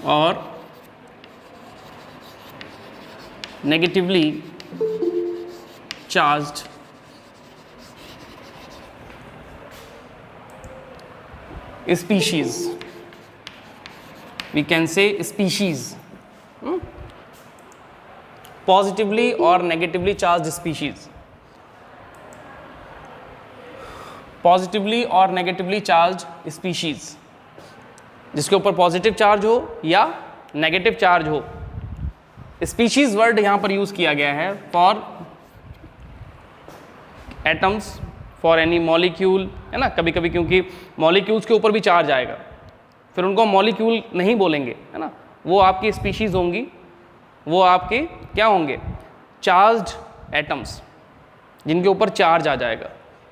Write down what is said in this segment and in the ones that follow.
और negatively charged species. We can say species. Positively or negatively charged species. Positively और negatively charged species, जिसके ऊपर positive charge हो या नेगेटिव चार्ज हो. स्पीशीज वर्ड यहां पर यूज किया गया है for atoms, for any molecule, है ना. कभी कभी क्योंकि मॉलिक्यूल्स के ऊपर भी चार्ज आएगा, फिर उनको मॉलिक्यूल नहीं बोलेंगे, है ना. वो आपकी स्पीशीज होंगी, वो आपके क्या होंगे, चार्ज्ड एटम्स, जिनके ऊपर चार्ज आ जाएगा.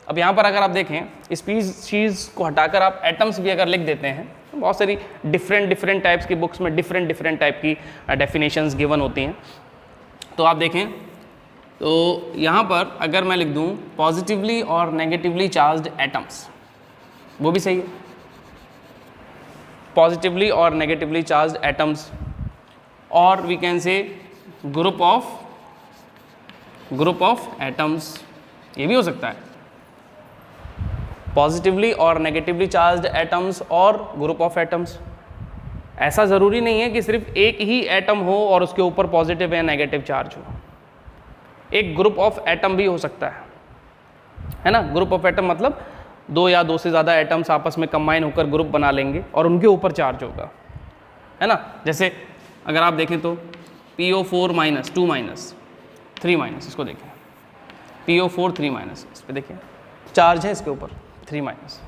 अब यहाँ पर अगर आप देखें, स्पीशीज को हटाकर आप एटम्स भी अगर लिख देते हैं, तो बहुत सारी डिफरेंट टाइप्स की बुक्स में डिफरेंट टाइप की डेफिनेशंस गिवन होती हैं. तो आप देखें, तो यहाँ पर अगर मैं लिख दूँ पॉजिटिवली और नेगेटिवली चार्ज्ड एटम्स, वो भी सही है. पॉजिटिवली और नेगेटिवली चार्ज्ड एटम्स, और we can say group of atoms, ये भी हो सकता है. पॉजिटिवली और नेगेटिवली चार्ज्ड एटम्स और ग्रुप ऑफ एटम्स. ऐसा ज़रूरी नहीं है कि सिर्फ एक ही एटम हो और उसके ऊपर पॉजिटिव या नेगेटिव चार्ज हो. एक ग्रुप ऑफ एटम भी हो सकता है ना. ग्रुप ऑफ एटम मतलब दो या दो से ज़्यादा एटम्स आपस में कंबाइन होकर ग्रुप बना लेंगे और उनके ऊपर चार्ज होगा, है ना. जैसे अगर आप देखें तो PO4 माइनस 2 माइनस 3 माइनस, इसको देखें PO4 3 माइनस, इस पर देखिए चार्ज है इसके ऊपर 3 माइनस.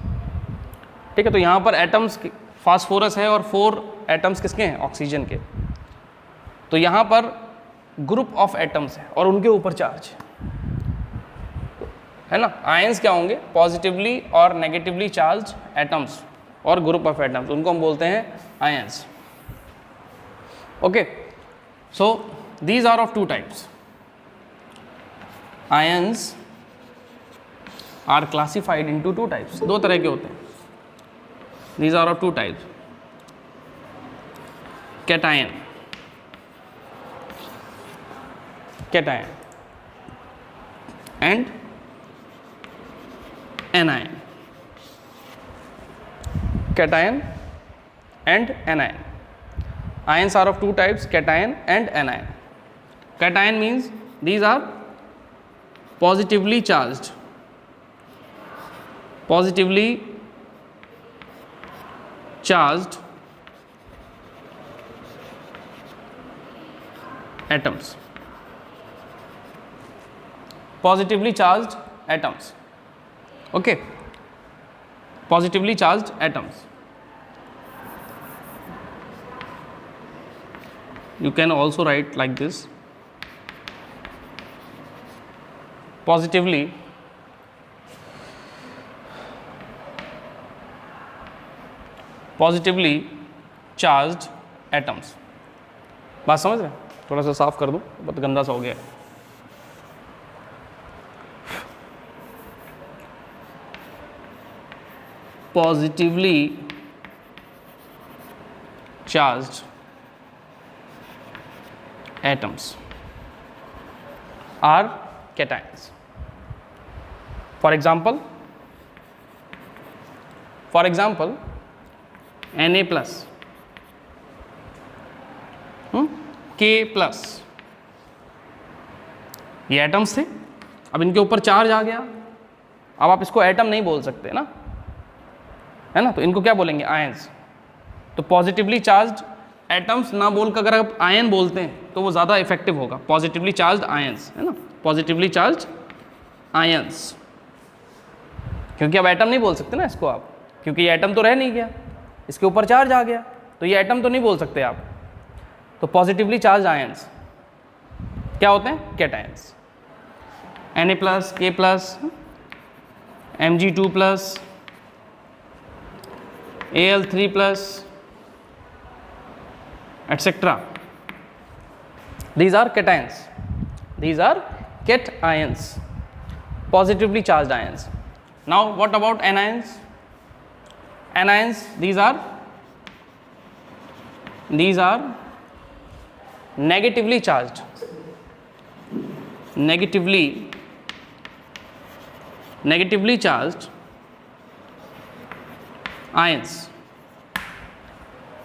ठीक है, तो यहाँ पर एटम्स फास्फोरस है और 4 एटम्स किसके हैं, ऑक्सीजन के. तो यहाँ पर ग्रुप ऑफ एटम्स है और उनके ऊपर चार्ज है ना. आयंस क्या होंगे, पॉजिटिवली और नेगेटिवली चार्ज एटम्स और ग्रुप ऑफ एटम्स, उनको हम बोलते हैं ions. Okay, so these are of 2 types. Ions are classified into 2 types. 2 तरह के होते हैं. These are of 2 types. Cation and anion. Cation and anion. Ions are of 2 types, cation and anion. Cation means these are positively charged atoms. Positively charged atoms. Okay. Positively charged atoms. You can also write like this: positively charged atoms. बात समझ रहे हैं? थोड़ा सा साफ कर दूं, बहुत गंदा सा हो गया है. Positively charged atoms are cations. For example, Na plus, K plus, ये एटम्स थे. अब इनके ऊपर चार्ज आ गया. अब आप इसको एटम नहीं बोल सकते ना, है ना, तो इनको क्या बोलेंगे, आयंस. तो पॉजिटिवली चार्ज्ड एटम्स ना बोलकर अगर आप आयन बोलते हैं तो वो ज़्यादा इफेक्टिव होगा. पॉजिटिवली चार्ज्ड आयंस, है ना, पॉजिटिवली चार्ज्ड आयंस. क्योंकि अब एटम नहीं बोल सकते ना इसको आप, क्योंकि ये एटम तो रह नहीं गया, इसके ऊपर चार्ज आ गया, तो ये एटम तो नहीं बोल सकते आप. तो पॉजिटिवली चार्ज्ड आयंस क्या होते हैं, cations. Na plus, K plus, Mg2 plus, Al3 plus, etc. These are cations. These are cations, positively charged ions. Now what about anions? Anions, these are these are negatively charged, negatively charged ions.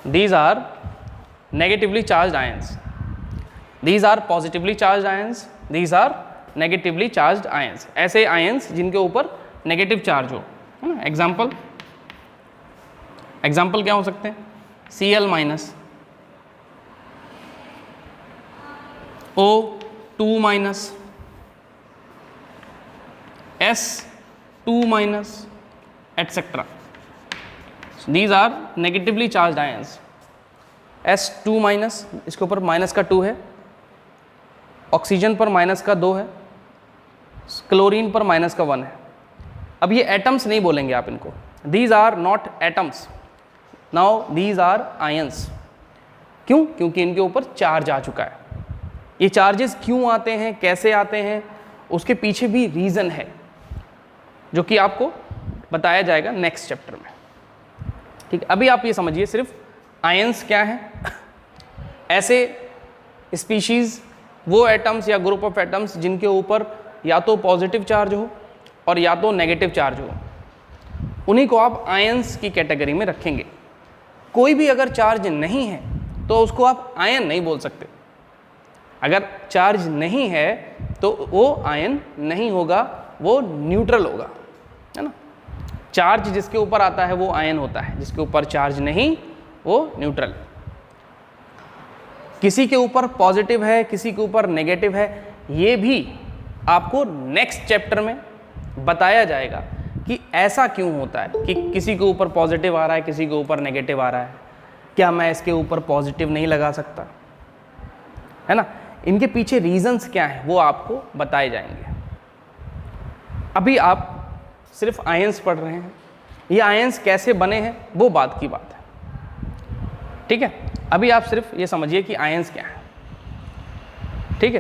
These are negatively charged ions. These are positively charged ions. These are negatively charged ions. ऐसे ions जिनके ऊपर negative charge हो, है ना. Example क्या हो सकते हैं? Cl minus, O2 minus, S2 minus, etcetera. These are negatively charged ions. S2 minus, इसके ऊपर माइनस का 2 है, ऑक्सीजन पर माइनस का 2 है, क्लोरीन पर माइनस का 1 है. अब ये एटम्स नहीं बोलेंगे आप इनको. These are not atoms. Now these are ions. क्यों? क्योंकि इनके ऊपर चार्ज आ चुका है. ये चार्जेस क्यों आते हैं, कैसे आते हैं, उसके पीछे भी रीज़न है जो कि आपको बताया जाएगा नेक्स्ट चैप्टर में. ठीक है, अभी आप ये समझिए सिर्फ आयंस क्या है. ऐसे स्पीशीज़, वो एटम्स या ग्रुप ऑफ एटम्स जिनके ऊपर या तो पॉजिटिव चार्ज हो और या तो नेगेटिव चार्ज हो, उन्हीं को आप आयंस की कैटेगरी में रखेंगे. कोई भी अगर चार्ज नहीं है तो उसको आप आयन नहीं बोल सकते. अगर चार्ज नहीं है तो वो आयन नहीं होगा, वो न्यूट्रल होगा, है ना. चार्ज जिसके ऊपर आता है वो आयन होता है, जिसके ऊपर चार्ज नहीं वो न्यूट्रल. किसी के ऊपर पॉजिटिव है, किसी के ऊपर नेगेटिव है, ये भी आपको नेक्स्ट चैप्टर में बताया जाएगा कि ऐसा क्यों होता है कि किसी के ऊपर पॉजिटिव आ रहा है, किसी के ऊपर नेगेटिव आ रहा है. क्या मैं इसके ऊपर पॉजिटिव नहीं लगा सकता, है ना. इनके पीछे रीजंस क्या हैं वो आपको बताए जाएंगे. अभी आप सिर्फ आयंस पढ़ रहे हैं, ये आयंस कैसे बने हैं वो बात की बात है. ठीक है, अभी आप सिर्फ ये समझिए कि आयंस क्या है. ठीक है,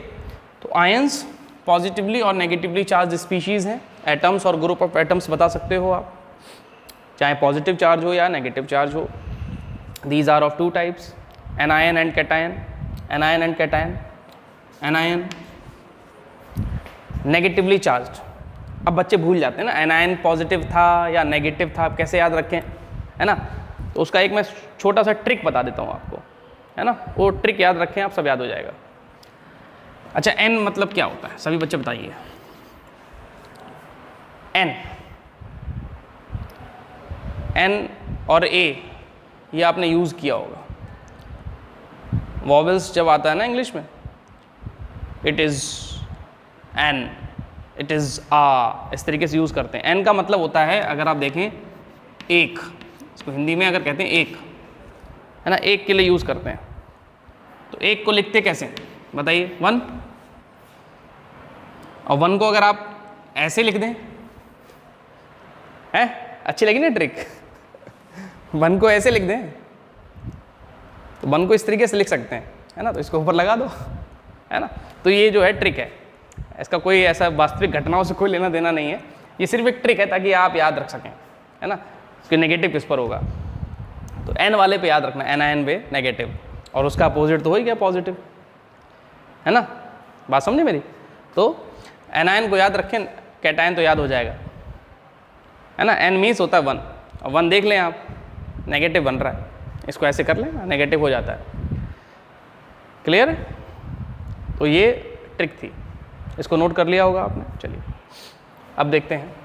तो आयंस पॉजिटिवली और नेगेटिवली चार्ज स्पीशीज़ हैं. एटम्स और ग्रुप ऑफ एटम्स बता सकते हो आप, चाहे पॉजिटिव चार्ज हो या नेगेटिव चार्ज हो. These are of 2 types, anion and cation. Anion and cation. Anion negatively charged. अब बच्चे भूल जाते हैं ना, एनायन पॉजिटिव था या नेगेटिव था, कैसे याद रखें, है ना. तो उसका एक मैं छोटा सा ट्रिक बता देता हूँ आपको, है ना. वो ट्रिक याद रखें आप, सब याद हो जाएगा. अच्छा, एन मतलब क्या होता है, सभी बच्चे बताइए. एन और ए ये आपने यूज़ किया होगा. वॉवेल्स जब आता है ना इंग्लिश में, it is an, it is a, इस तरीके से यूज़ करते हैं. एन का मतलब होता है, अगर आप देखें, एक. इसको हिंदी में अगर कहते हैं एक, है ना, एक के लिए यूज़ करते हैं. तो एक को लिखते कैसे बताइए, 1. और 1 को अगर आप ऐसे लिख दें, है, अच्छी लगी ना ट्रिक. 1 को ऐसे लिख दें तो 1 को इस तरीके से लिख सकते हैं, है ना. तो इसको ऊपर लगा दो, है ना. तो ये जो है ट्रिक है, इसका कोई ऐसा वास्तविक घटनाओं से कोई लेना देना नहीं है. ये सिर्फ एक ट्रिक है ताकि आप याद रख सकें, है ना. उसके नेगेटिव किस पर होगा, तो एन वाले पे याद रखना, एनायन पे नेगेटिव, और उसका अपोजिट तो हो ही गया पॉजिटिव, है ना. बात समझे मेरी. तो एनायन को याद रखें, कैटायन तो याद हो जाएगा, है ना. एन मीन्स होता है 1, और 1 देख लें आप, नेगेटिव बन रहा है, इसको ऐसे कर लें, नेगेटिव हो जाता है. क्लियर है. तो ये ट्रिक थी, इसको नोट कर लिया होगा आपने. चलिए अब देखते हैं.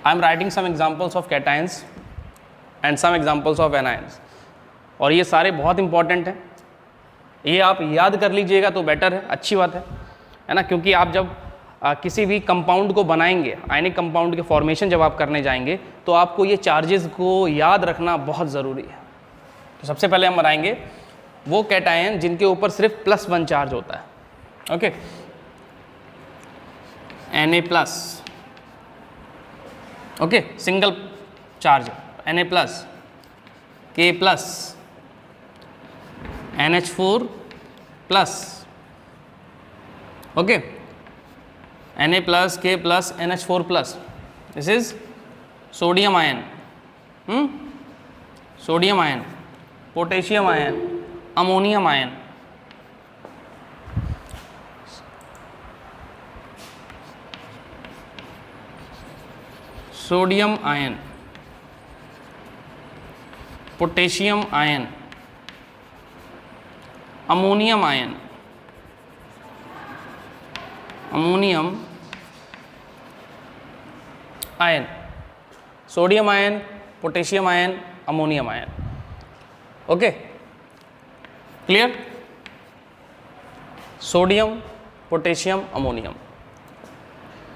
I am writing some examples of cations and some examples of anions. और ये सारे बहुत इंपॉर्टेंट हैं, ये आप याद कर लीजिएगा तो बेटर है, अच्छी बात है ना. क्योंकि आप जब किसी भी कंपाउंड को बनाएंगे, आयनिक कंपाउंड के फॉर्मेशन जब आप करने जाएंगे, तो आपको ये चार्जेस को याद रखना बहुत ज़रूरी है. तो सबसे पहले हम बनाएंगे वो कैटायन जिनके ऊपर सिर्फ +1 चार्ज होता है. Okay, Na+, okay, single charge Na plus, K plus, NH4 plus, okay, Na plus, K plus, NH4 plus, this is sodium ion, sodium ion, potassium ion, ammonium ion, sodium ion, potassium ion, ammonium ion, ammonium ion, sodium ion, potassium ion, ammonium ion. Okay, clear? Sodium, potassium, ammonium,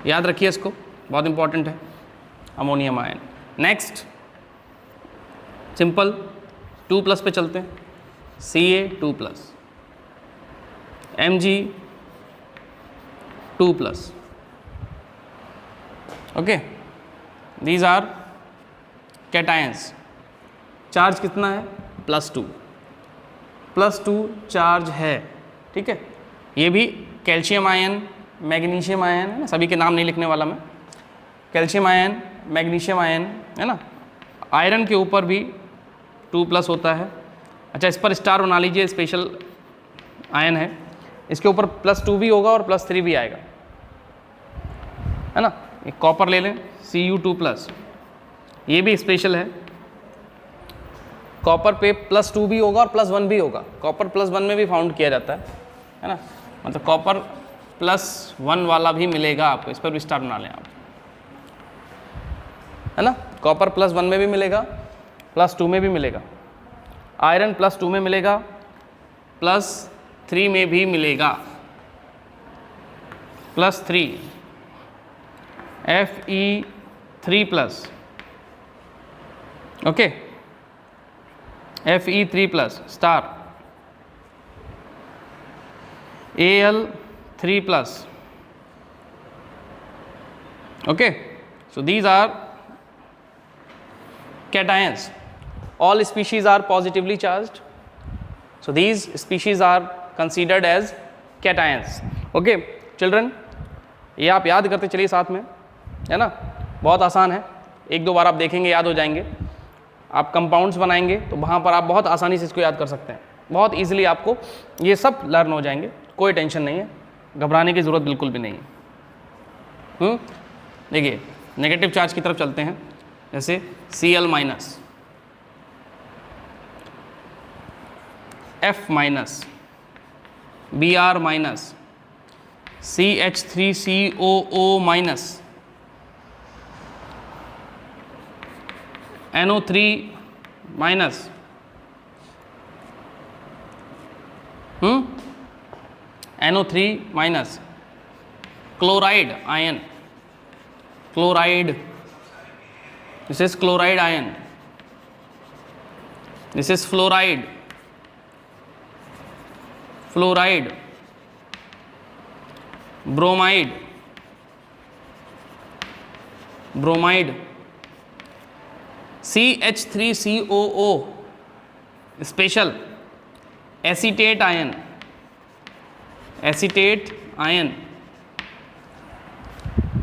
याद रखिए इसको, बहुत important है, ammonium ion. Next simple 2 plus पे चलते हैं, Ca2 plus, Mg2 plus, okay, these are cations. Charge कितना है? +2, +2 चार्ज है, ठीक है। ये भी कैल्शियम आयन, मैग्नीशियम आयन है ना, सभी के नाम नहीं लिखने वाला मैं, कैल्शियम आयन, मैग्नीशियम आयन है ना। आयरन के ऊपर भी 2 प्लस होता है। अच्छा, इस पर स्टार बना लीजिए, स्पेशल आयन है, इसके ऊपर +2 भी होगा और +3 भी आएगा, है ना। एक कॉपर ले लें, Cu2 प्लस, ये भी स्पेशल है, कॉपर पे +2 भी होगा और +1 भी होगा, कॉपर +1 में भी फाउंड किया जाता है ना, मतलब कॉपर +1 वाला भी मिलेगा आपको, इस पर भी स्टार बना लें आप, है ना। कॉपर +1 में भी मिलेगा, +2 में भी मिलेगा, आयरन +2 में मिलेगा, +3 में भी मिलेगा, +3, Fe3 plus, okay, Fe3 plus star, Al3 plus, okay. So these are cations. All species are positively charged, so these species are considered as cations. Okay children, ये आप याद करते चलिए साथ में, है ना, बहुत आसान है, 1-2 बार आप देखेंगे याद हो जाएंगे। आप कंपाउंड्स बनाएंगे तो वहाँ पर आप बहुत आसानी से इसको याद कर सकते हैं, बहुत ईजिली आपको ये सब लर्न हो जाएंगे, कोई टेंशन नहीं है, घबराने की ज़रूरत बिल्कुल भी नहीं है। देखिए नेगेटिव चार्ज की तरफ चलते हैं, जैसे Cl minus, F minus, Br minus, CH3COO minus, NO3 minus, NO3 minus, chloride ion, chloride, this is chloride ion, this is fluoride, fluoride, bromide, bromide, CH3COO special, acetate ion, acetate ion,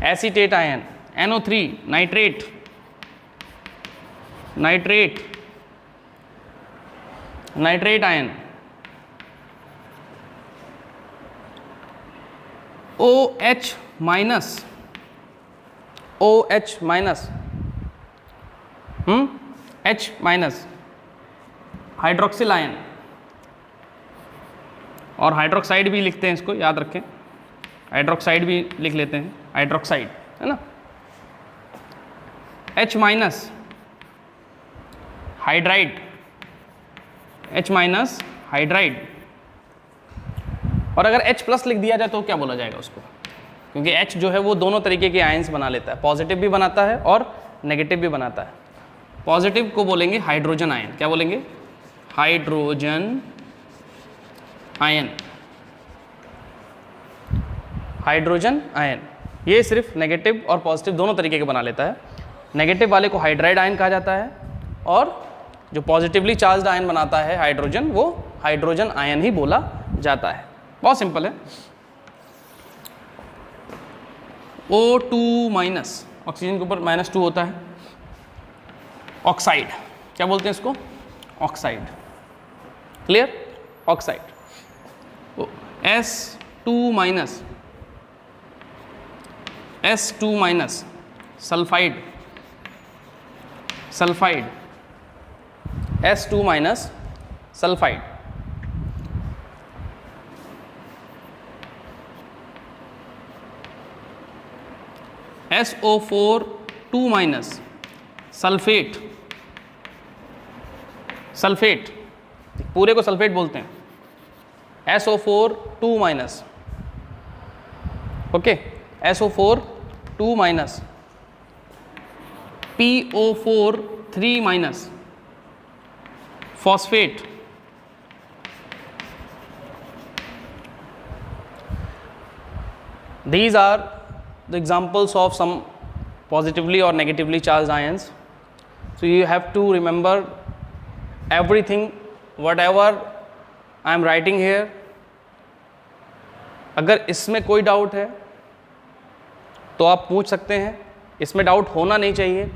acetate ion, NO3 nitrate, nitrate, nitrate ion, OH minus, OH minus, H minus, hydroxyl ion, और hydroxide भी लिखते हैं इसको, याद रखें, hydroxide भी लिख लेते हैं, हाइड्रोक्साइड, है ना। H minus, hydride, H minus hydride, और अगर H प्लस लिख दिया जाए तो क्या बोला जाएगा उसको, क्योंकि H जो है वो दोनों तरीके के आयंस बना लेता है, पॉजिटिव भी बनाता है और नेगेटिव भी बनाता है। पॉजिटिव को बोलेंगे हाइड्रोजन आयन, क्या बोलेंगे, हाइड्रोजन आयन, हाइड्रोजन आयन। ये सिर्फ नेगेटिव और पॉजिटिव दोनों तरीके के बना लेता है। नेगेटिव वाले को हाइड्राइड आयन कहा जाता है, और जो पॉजिटिवली चार्ज्ड आयन बनाता है हाइड्रोजन, वो हाइड्रोजन आयन ही बोला जाता है। बहुत सिंपल है। O2 माइनस, ऑक्सीजन के ऊपर -2 होता है, ऑक्साइड, क्या बोलते हैं इसको? Oxide. Clear? Oxide. S2 minus, S2 minus, sulphide, sulphide, S2 minus sulphide. SO4 2 minus sulphate, sulphate, पूरे को सल्फेट बोलते हैं। SO4 2 minus, okay, SO4 2 minus, PO4 3 minus, phosphate. These are the examples of some positively or negatively charged ions. So you have to remember everything, whatever I am writing here. अगर इसमें कोई doubt है तो आप पूछ सकते हैं, इसमें डाउट होना नहीं चाहिए।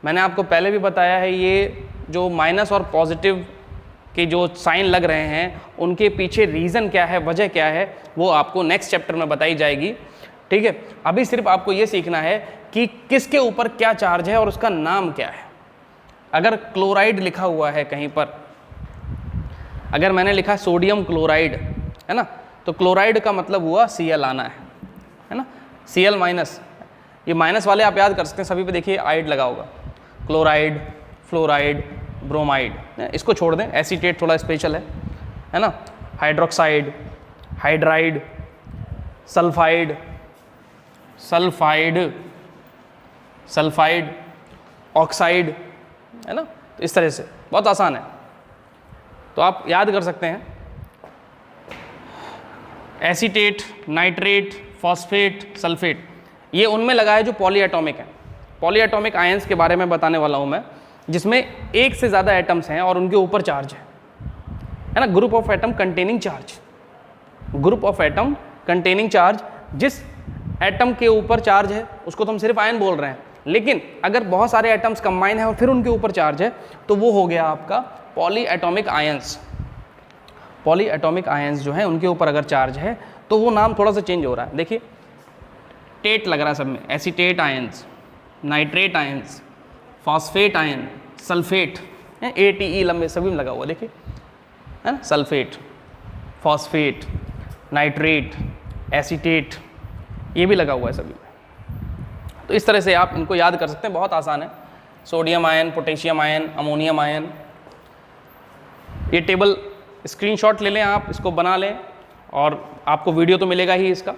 मैंने आपको पहले भी बताया है, ये जो माइनस और पॉजिटिव के जो साइन लग रहे हैं उनके पीछे रीज़न क्या है, वजह क्या है, वो आपको नेक्स्ट चैप्टर में बताई जाएगी। ठीक है, अभी सिर्फ आपको ये सीखना है कि किसके ऊपर क्या चार्ज है और उसका नाम क्या है। अगर क्लोराइड लिखा हुआ है कहीं पर, अगर मैंने लिखा सोडियम क्लोराइड, है ना, तो क्लोराइड का मतलब हुआ Cl आना है ना, Cl माइनस। ये माइनस वाले आप याद कर सकते हैं, सभी पे देखिए आइड लगा होगा, क्लोराइड, फ्लोराइड, ब्रोमाइड, इसको छोड़ दें, एसीटेट थोड़ा स्पेशल है ना, hydroxide, hydride, sulphide, sulphide, sulphide, oxide, है ना। तो इस तरह से बहुत आसान है, तो आप याद कर सकते हैं। एसीटेट, नाइट्रेट, फॉस्फेट, सल्फेट, ये उनमें लगा है जो पॉलीएटॉमिक है। पॉलीएटॉमिक आयंस के बारे में बताने वाला हूँ मैं, जिसमें एक से ज़्यादा एटम्स हैं और उनके ऊपर चार्ज है ना। Group of atom containing charge, group of atom containing charge, जिस एटम के ऊपर चार्ज है उसको तो हम सिर्फ आयन बोल रहे हैं, लेकिन अगर बहुत सारे एटम्स कंबाइन हैं और फिर उनके ऊपर चार्ज है तो वो हो गया आपका पॉलीएटॉमिक आयंस। पॉलीएटॉमिक आयंस जो है उनके ऊपर अगर चार्ज है तो वो नाम थोड़ा सा चेंज हो रहा है। देखिए टेट लग रहा है सब में, acetate ions, nitrate ions, phosphate ion, sulphate, ATE लंबे सभी में लगा हुआ, देखिए, है ना, सल्फेट, फॉस्फेट, नाइट्रेट, एसीटेट, ये भी लगा हुआ है सभी में। तो इस तरह से आप इनको याद कर सकते हैं, बहुत आसान है। Sodium ion, potassium ion, ammonium ion. ये टेबल स्क्रीनशॉट ले लें आप, इसको बना लें, और आपको वीडियो तो मिलेगा ही इसका,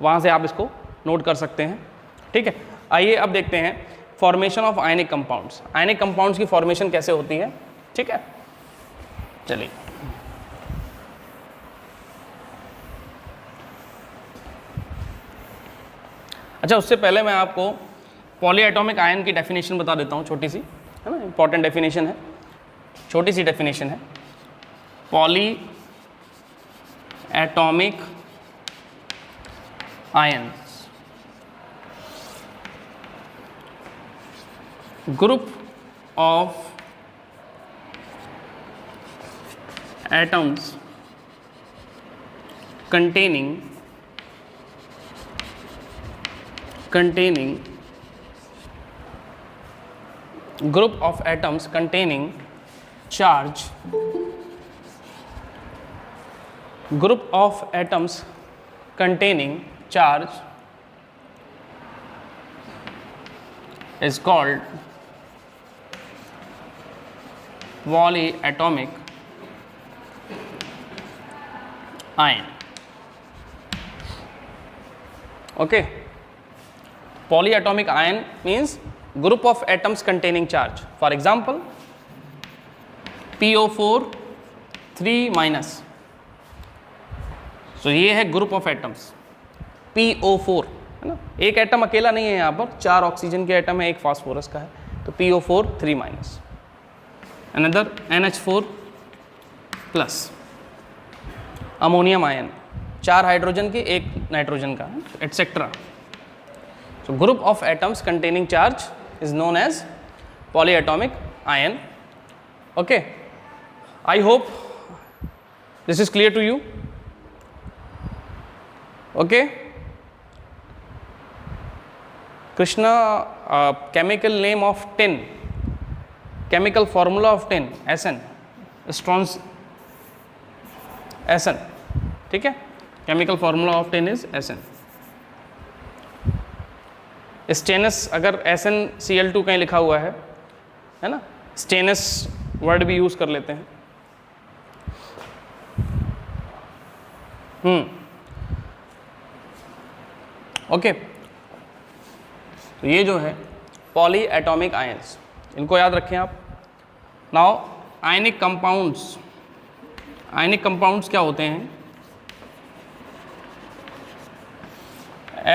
वहाँ से आप इसको नोट कर सकते हैं। ठीक है, आइए अब देखते हैं formation of ionic compounds. Ionic compounds की फॉर्मेशन कैसे होती है, ठीक है, चलिए। अच्छा, उससे पहले मैं आपको पॉलीएटॉमिक आयन की डेफिनेशन बता देता हूँ, छोटी सी, है ना, इंपॉर्टेंट डेफिनेशन है, छोटी सी डेफिनेशन है। Polyatomic ions, group of atoms containing group of atoms containing charge, group of atoms containing charge is called polyatomic ion. Okay, polyatomic ion means group of atoms containing charge. For example, PO4 3 minus. So ये है group of atoms PO4, है ना। एक atom अकेला नहीं है, यहाँ पर 4 ऑक्सीजन के एटम है, एक फास्फोरस का है, तो PO4 3 minus, another NH4 plus, ammonium ion, 4 hydrogen के 1 नाइट्रोजन का, etcetera. So group of atoms containing charge is known as polyatomic ion. Okay, I hope this is clear to you. Okay, Krishna, chemical name of tin, chemical formula of tin, SN, Strong's SN. ठीक है, chemical formula of tin is SN. Stannous, अगर SnCl2 कहीं लिखा हुआ है ना, stannous word भी use कर लेते हैं. ओके, तो ये जो है पॉली एटॉमिक आयंस, इनको याद रखें आप. Now ionic compounds, ionic compounds क्या होते हैं?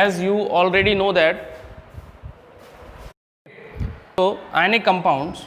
As you already know that, तो आयनिक कंपाउंड्स